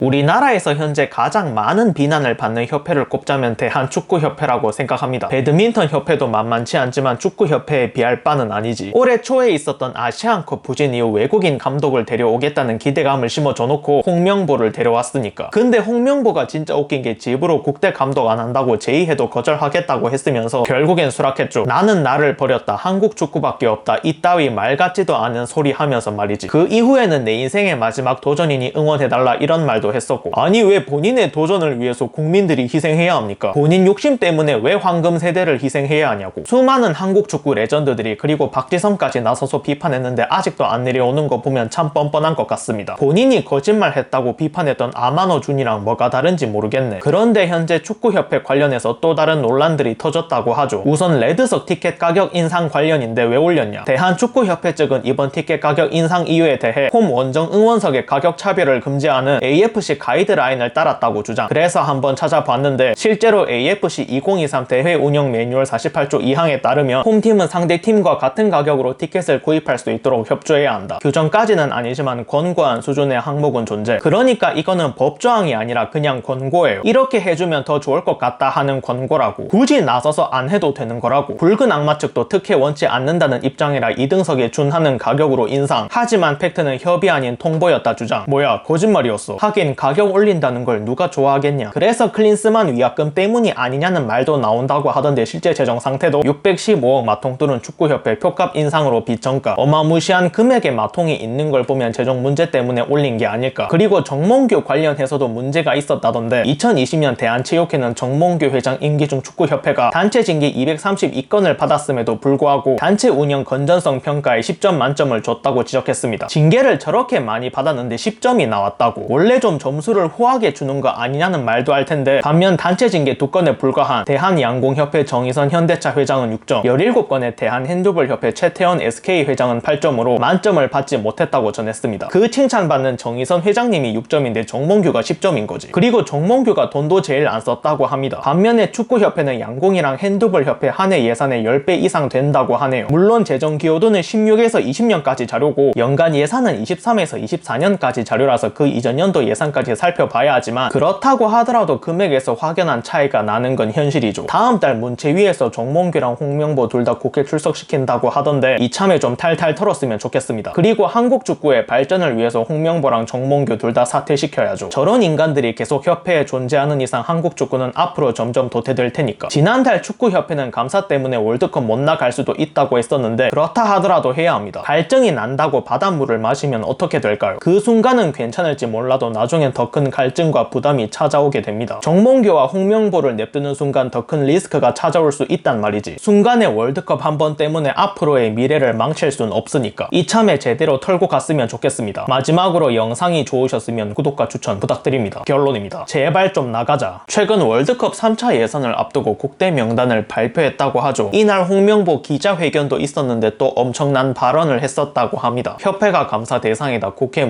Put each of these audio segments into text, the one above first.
우리나라에서 현재 가장 많은 비난을 받는 협회를 꼽자면 대한축구협회라고 생각합니다. 배드민턴 협회도 만만치 않지만 축구협회에 비할 바는 아니지. 올해 초에 있었던 아시안컵 부진 이후 외국인 감독을 데려오겠다는 기대감을 심어줘 놓고 홍명보를 데려왔으니까. 근데 홍명보가 진짜 웃긴 게 집으로 국대 감독 안 한다고 제의해도 거절하겠다고 했으면서 결국엔 수락했죠. 나는 나를 버렸다, 한국 축구밖에 없다, 이따위 말 같지도 않은 소리 하면서 말이지. 그 이후에는 내 인생의 마지막 도전이니 응원해달라 이런 말도 했었고, 아니 왜 본인의 도전을 위해서 국민들이 희생해야 합니까? 본인 욕심 때문에 왜 황금 세대를 희생해야 하냐고. 수많은 한국 축구 레전드들이 그리고 박지성까지 나서서 비판했는데 아직도 안 내려오는 거 보면 참 뻔뻔한 것 같습니다. 본인이 거짓말했다고 비판했던 아마노 준이랑 뭐가 다른지 모르겠네. 그런데 현재 축구협회 관련해서 또 다른 논란들이 터졌다고 하죠. 우선 레드석 티켓 가격 인상 관련인데 왜 올렸냐. 대한축구협회 측은 이번 티켓 가격 인상 이유에 대해 홈 원정 응원석의 가격 차별을 금지하는 AFC 가이드라인을 따랐다고 주장. 그래서 한번 찾아봤는데 실제로 AFC 2023 대회 운영 매뉴얼 48조 2항에 따르면 홈팀은 상대팀과 같은 가격으로 티켓을 구입할 수 있도록 협조해야 한다. 규정까지는 아니지만 권고한 수준의 항목은 존재. 그러니까 이거는 법조항이 아니라 그냥 권고예요. 이렇게 해주면 더 좋을 것 같다 하는 권고라고. 굳이 나서서 안 해도 되는 거라고. 붉은 악마 측도 특혜 원치 않는다는 입장이라 2등석에 준하는 가격으로 인상. 하지만 팩트는 협의 아닌 통보였다 주장. 뭐야 거짓말이었어. 하긴 가격 올린다는 걸 누가 좋아하겠냐. 그래서 클린스만 위약금 때문이 아니냐는 말도 나온다고 하던데 실제 재정 상태도 615억 마통 뚫은 축구협회 표값 인상으로 비정가. 어마무시한 금액의 마통이 있는 걸 보면 재정 문제 때문에 올린 게 아닐까. 그리고 정몽규 관련해서도 문제가 있었다던데 2020년 대한체육회는 정몽규 회장 임기 중 축구협회가 단체 징계 232건을 받았음에도 불구하고 단체 운영 건전성 평가에 10점 만점을 줬다고 지적했습니다. 징계를 저렇게 많이 받았는데 10점이 나왔다고. 원래 좀 점수를 후하게 주는 거 아니냐는 말도 할 텐데, 반면 단체 징계 2건에 불과한 대한양공협회 정의선 현대차 회장은 6점, 17건의 대한핸드볼협회 최태원 SK 회장은 8점으로 만점을 받지 못했다고 전했습니다. 그 칭찬받는 정의선 회장님이 6점인데 정몽규가 10점인 거지. 그리고 정몽규가 돈도 제일 안 썼다고 합니다. 반면에 축구협회는 양공이랑 핸드볼협회 한 해 예산의 10배 이상 된다고 하네요. 물론 재정 기여도는 16에서 20년까지 자료고 연간 예산은 23에서 24년까지 자료라서 그 이전 연도 예산까지 살펴봐야 하지만, 그렇다고 하더라도 금액에서 확연한 차이가 나는 건 현실이죠. 다음 달 문체위에서 정몽규랑 홍명보 둘 다 국회 출석시킨다고 하던데 이참에 좀 탈탈 털었으면 좋겠습니다. 그리고 한국 축구의 발전을 위해서 홍명보랑 정몽규 둘 다 사퇴시켜야죠. 저런 인간들이 계속 협회에 존재하는 이상 한국 축구는 앞으로 점점 도태될 테니까. 지난달 축구협회는 감사 때문에 월드컵 못 나갈 수도 있다고 했었는데 그렇다 하더라도 해야 합니다. 갈증이 난다고 바닷물을 마시면 어떻게 될까요? 그 순간은 괜찮을지 몰라도 나중엔 더 큰 갈증과 부담이 찾아오게 됩니다. 정몽규와 홍명보를 냅두는 순간 더 큰 리스크가 찾아올 수 있단 말이지. 순간의 월드컵 한 번 때문에 앞으로의 미래를 망칠 순 없으니까 이참에 제대로 털고 갔으면 좋겠습니다. 마지막으로 영상이 좋으셨으면 구독과 추천 부탁드립니다. 결론입니다. 제발 좀 나가자. 최근 월드컵 3차 예선을 앞두고 국대 명단을 발표했다고 하죠. 이날 홍명보 기자회견도 있었는데 또 엄청난 발언을 했었다고 합니다. 협회가 감사 대상이다. 국회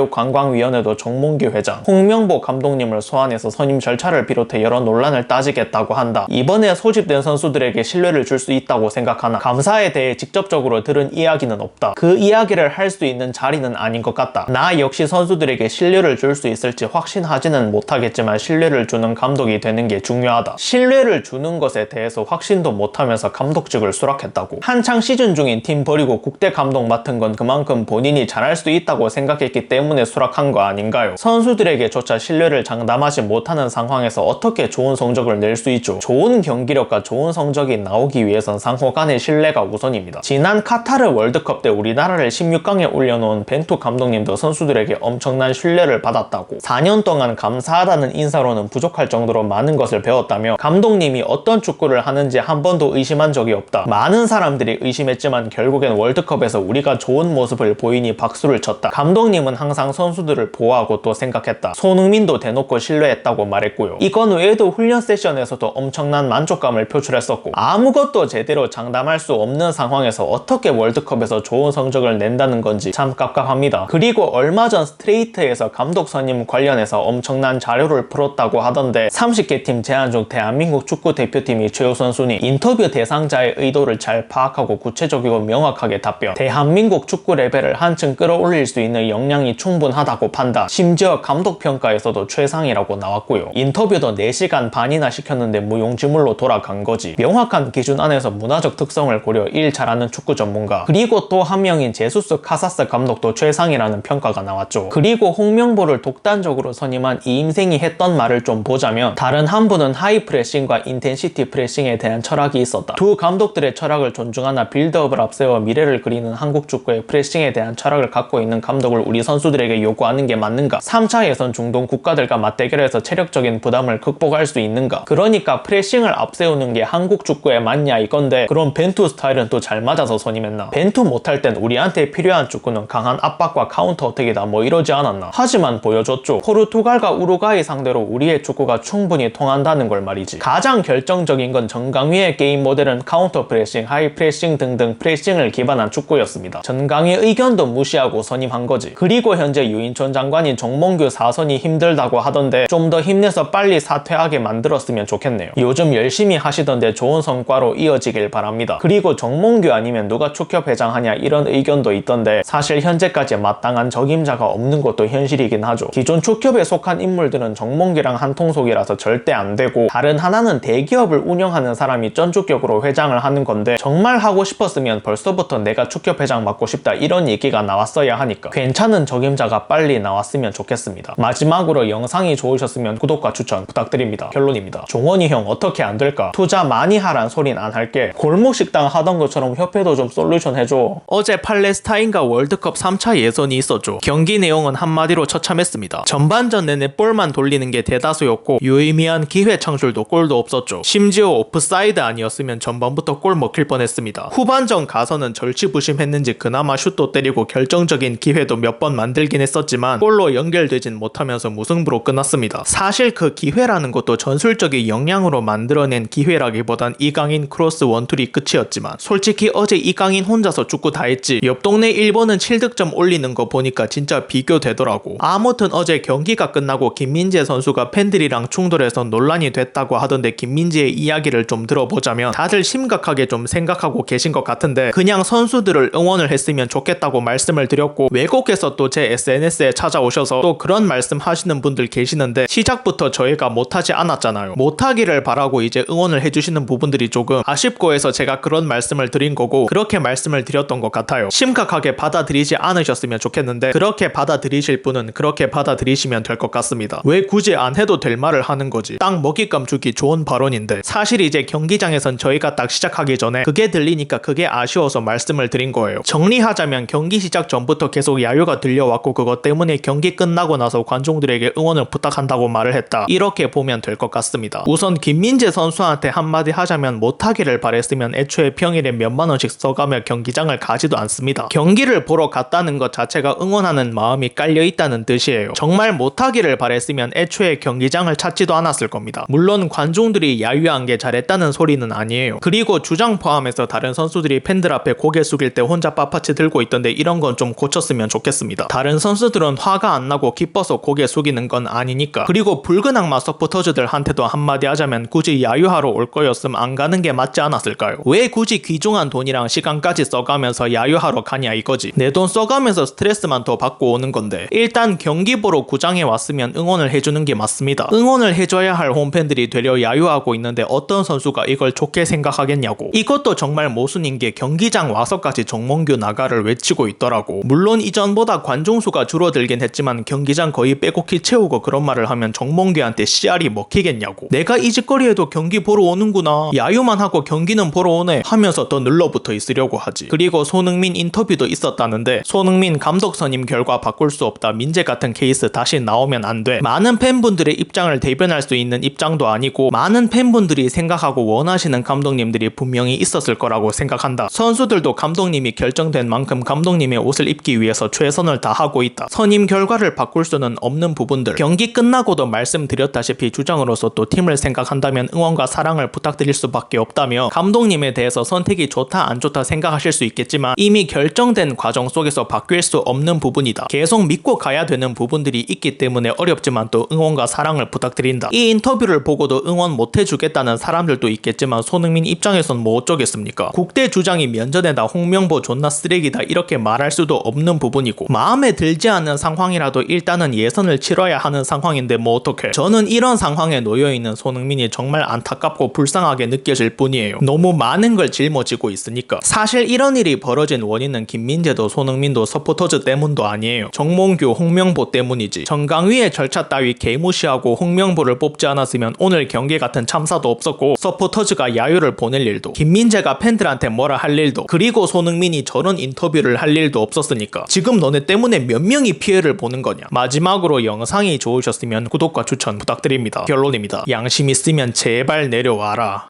문화체육관광위원회도 정몽규 회장, 홍명보 감독님을 소환해서 선임 절차를 비롯해 여러 논란을 따지겠다고 한다. 이번에 소집된 선수들에게 신뢰를 줄 수 있다고 생각하나 감사에 대해 직접적으로 들은 이야기는 없다. 그 이야기를 할 수 있는 자리는 아닌 것 같다. 나 역시 선수들에게 신뢰를 줄 수 있을지 확신하지는 못하겠지만 신뢰를 주는 감독이 되는 게 중요하다. 신뢰를 주는 것에 대해서 확신도 못하면서 감독직을 수락했다고. 한창 시즌 중인 팀 버리고 국대 감독 맡은 건 그만큼 본인이 잘할 수 있다고 생각했기 때문에 수락한 거 아닌가요? 선수들에게조차 신뢰를 장담하지 못하는 상황에서 어떻게 좋은 성적을 낼 수 있죠? 좋은 경기력과 좋은 성적이 나오기 위해선 상호 간의 신뢰가 우선입니다. 지난 카타르 월드컵 때 우리나라를 16강에 올려놓은 벤투 감독님도 선수들에게 엄청난 신뢰를 받았다고. 4년 동안 감사하다는 인사로는 부족할 정도로 많은 것을 배웠다며 감독님이 어떤 축구를 하는지 한 번도 의심한 적이 없다. 많은 사람들이 의심했지만 결국엔 월드컵에서 우리가 좋은 모습을 보이니 박수를 쳤다. 감독님은 항상 선수들을 보호하고 또 생각했다. 손흥민도 대놓고 신뢰했다고 말했고요. 이건 외에도 훈련 세션에서도 엄청난 만족감을 표출했었고, 아무것도 제대로 장담할 수 없는 상황에서 어떻게 월드컵에서 좋은 성적을 낸다는 건지 참 깝깝합니다. 그리고 얼마 전 스트레이트에서 감독 선임 관련해서 엄청난 자료를 풀었다고 하던데 30개 팀 제안 중 대한민국 축구대표팀이 최우선 순위, 인터뷰 대상자의 의도를 잘 파악하고 구체적이고 명확하게 답변, 대한민국 축구 레벨을 한층 끌어올릴 수 있는 역량이 충분하다고 판단, 심지어 심지어 감독평가에서도 최상이라고 나왔고요. 인터뷰도 4시간 반이나 시켰는데 무용지물로 돌아간 거지. 명확한 기준 안에서 문화적 특성을 고려 일 잘하는 축구 전문가. 그리고 또 한 명인 제수스 카사스 감독도 최상이라는 평가가 나왔죠. 그리고 홍명보를 독단적으로 선임한 이임생이 했던 말을 좀 보자면 다른 한 분은 하이 프레싱과 인텐시티 프레싱에 대한 철학이 있었다. 두 감독들의 철학을 존중하나 빌드업을 앞세워 미래를 그리는 한국 축구의 프레싱에 대한 철학을 갖고 있는 감독을 우리 선수들에게 요구하는 게 맞는가? 3차 예선 중동 국가들과 맞대결해서 체력적인 부담을 극복할 수 있는가? 그러니까 프레싱을 앞세우는 게 한국 축구에 맞냐 이건데, 그럼 벤투 스타일은 또 잘 맞아서 선임했나? 벤투 못할 땐 우리한테 필요한 축구는 강한 압박과 카운터 어택이다 뭐 이러지 않았나? 하지만 보여줬죠. 포르투갈과 우루과이 상대로 우리의 축구가 충분히 통한다는 걸 말이지. 가장 결정적인 건 정강위의 게임 모델은 카운터 프레싱, 하이 프레싱 등등 프레싱을 기반한 축구였습니다. 전강위의 의견도 무시하고 선임한 거지. 그리고 현재 유인촌 장관이 정몽규 사선이 힘들다고 하던데 좀 더 힘내서 빨리 사퇴하게 만들었으면 좋겠네요. 요즘 열심히 하시던데 좋은 성과로 이어지길 바랍니다. 그리고 정몽규 아니면 누가 축협 회장하냐 이런 의견도 있던데, 사실 현재까지 마땅한 적임자가 없는 것도 현실이긴 하죠. 기존 축협에 속한 인물들은 정몽규랑 한통속이라서 절대 안 되고, 다른 하나는 대기업을 운영하는 사람이 전주격으로 회장을 하는 건데, 정말 하고 싶었으면 벌써부터 내가 축협 회장 맡고 싶다 이런 얘기가 나왔어야 하니까 괜찮은 적임자가 빨리 나왔으면 좋겠습니다. 마지막으로 영상이 좋으셨으면 구독과 추천 부탁드립니다. 결론입니다. 종원이 형 어떻게 안 될까? 투자 많이 하란 소린 안 할게. 골목식당 하던 것처럼 협회도 좀 솔루션 해줘. 어제 팔레스타인과 월드컵 3차 예선이 있었죠. 경기 내용은 한마디로 처참했습니다. 전반전 내내 볼만 돌리는 게 대다수였고 유의미한 기회 창출도 골도 없었죠. 심지어 오프사이드 아니었으면 전반부터 골 먹힐 뻔했습니다. 후반전 가서는 절치부심했는지 그나마 슛도 때리고 결정적인 기회도 몇 번 만들긴 했었지만 골로 연결되진 못하면서 무승부로 끝났습니다. 사실 그 기회라는 것도 전술적인 역량으로 만들어낸 기회라기보단 이강인 크로스 원툴이 끝이었지만, 솔직히 어제 이강인 혼자서 축구 다 했지 옆 동네 일본은 7득점 올리는 거 보니까 진짜 비교되더라고. 아무튼 어제 경기가 끝나고 김민재 선수가 팬들이랑 충돌해서 논란이 됐다고 하던데, 김민재의 이야기를 좀 들어보자면 다들 심각하게 좀 생각하고 계신 것 같은데 그냥 선수들을 응원을 했으면 좋겠다고 말씀을 드렸고, 외국에서 또 제 SNS에 찾아오셔서 또 그런 말씀 하시는 분들 계시는데, 시작부터 저희가 못하지 않았잖아요. 못하기를 바라고 이제 응원을 해주시는 부분들이 조금 아쉽고 해서 제가 그런 말씀을 드린 거고, 그렇게 말씀을 드렸던 것 같아요. 심각하게 받아들이지 않으셨으면 좋겠는데, 그렇게 받아들이실 분은 그렇게 받아들이시면 될 것 같습니다. 왜 굳이 안 해도 될 말을 하는 거지? 딱 먹잇감 주기 좋은 발언인데, 사실 이제 경기장에선 저희가 딱 시작하기 전에 그게 들리니까 그게 아쉬워서 말씀을 드린 거예요. 정리하자면 경기 시작 전부터 계속 야유가 들려왔고, 그것 때문에 경기 끝나고 나서 관중들에게 응원을 부탁한다고 말을 했다, 이렇게 보면 될 것 같습니다. 우선 김민재 선수한테 한마디 하자면, 못하기를 바랬으면 애초에 평일에 몇만 원씩 써가며 경기장을 가지도 않습니다. 경기를 보러 갔다는 것 자체가 응원하는 마음이 깔려있다는 뜻이에요. 정말 못하기를 바랬으면 애초에 경기장을 찾지도 않았을 겁니다. 물론 관중들이 야유한 게 잘했다는 소리는 아니에요. 그리고 주장 포함해서 다른 선수들이 팬들 앞에 고개 숙일 때 혼자 빳빳이 들고 있던데, 이런 건 좀 고쳤으면 좋겠습니다. 다른 선수들은 화가 안 나고 기뻐서 고개 숙이는 건 아니니까. 그리고 붉은 악마 서포터즈들한테도 한마디 하자면, 굳이 야유하러 올 거였으면 안 가는 게 맞지 않았을까요? 왜 굳이 귀중한 돈이랑 시간까지 써가면서 야유하러 가냐 이거지. 내 돈 써가면서 스트레스만 더 받고 오는 건데, 일단 경기 보러 구장에 왔으면 응원을 해주는 게 맞습니다. 응원을 해줘야 할 홈팬들이 되려 야유하고 있는데 어떤 선수가 이걸 좋게 생각하겠냐고. 이것도 정말 모순인 게 경기장 와서까지 정몽규 나가를 외치고 있더라고. 물론 이전보다 관중수가 줄어들긴 했지만 경기장 거의 빼곡히 채우고 그런 말을 하면 정몽규한테 씨알이 먹히겠냐고. 내가 이 짓거리에도 경기 보러 오는구나, 야유만 하고 경기는 보러 오네 하면서 더 늘러붙어 있으려고 하지. 그리고 손흥민 인터뷰도 있었다는데, 손흥민 감독 선임 결과 바꿀 수 없다, 민재 같은 케이스 다시 나오면 안 돼, 많은 팬분들의 입장을 대변할 수 있는 입장도 아니고 많은 팬분들이 생각하고 원하시는 감독님들이 분명히 있었을 거라고 생각한다. 선수들도 감독님이 결정된 만큼 감독님의 옷을 입기 위해서 최선을 다하고 있다. 선임 결과를 바꿀 수는 없는 부분들, 경기 끝나고도 말씀드렸다시피 주장으로서 또 팀을 생각한다면 응원과 사랑을 부탁드릴 수밖에 없다며, 감독님에 대해서 선택이 좋다 안 좋다 생각하실 수 있겠지만 이미 결정된 과정 속에서 바뀔 수 없는 부분이다. 계속 믿고 가야 되는 부분들이 있기 때문에 어렵지만 또 응원과 사랑을 부탁드린다. 이 인터뷰를 보고도 응원 못 해주겠다는 사람들도 있겠지만 손흥민 입장에선 뭐 어쩌겠습니까? 국대 주장이 면전에다 홍명보 존나 쓰레기다 이렇게 말할 수도 없는 부분이고, 마음에 들지 않는 상황이라도 일단 일단은 예선을 치러야 하는 상황인데 뭐 어떡해. 저는 이런 상황에 놓여있는 손흥민이 정말 안타깝고 불쌍하게 느껴질 뿐이에요. 너무 많은 걸 짊어지고 있으니까. 사실 이런 일이 벌어진 원인은 김민재도 손흥민도 서포터즈 때문도 아니에요. 정몽규, 홍명보 때문이지. 정강위의 절차 따위 개무시하고 홍명보를 뽑지 않았으면 오늘 경기 같은 참사도 없었고 서포터즈가 야유를 보낼 일도, 김민재가 팬들한테 뭐라 할 일도, 그리고 손흥민이 저런 인터뷰를 할 일도 없었으니까. 지금 너네 때문에 몇 명이 피해를 보는 거냐. 마지막으로 영상이 좋으셨으면 구독과 추천 부탁드립니다. 결론입니다. 양심 있으면 제발 내려와라.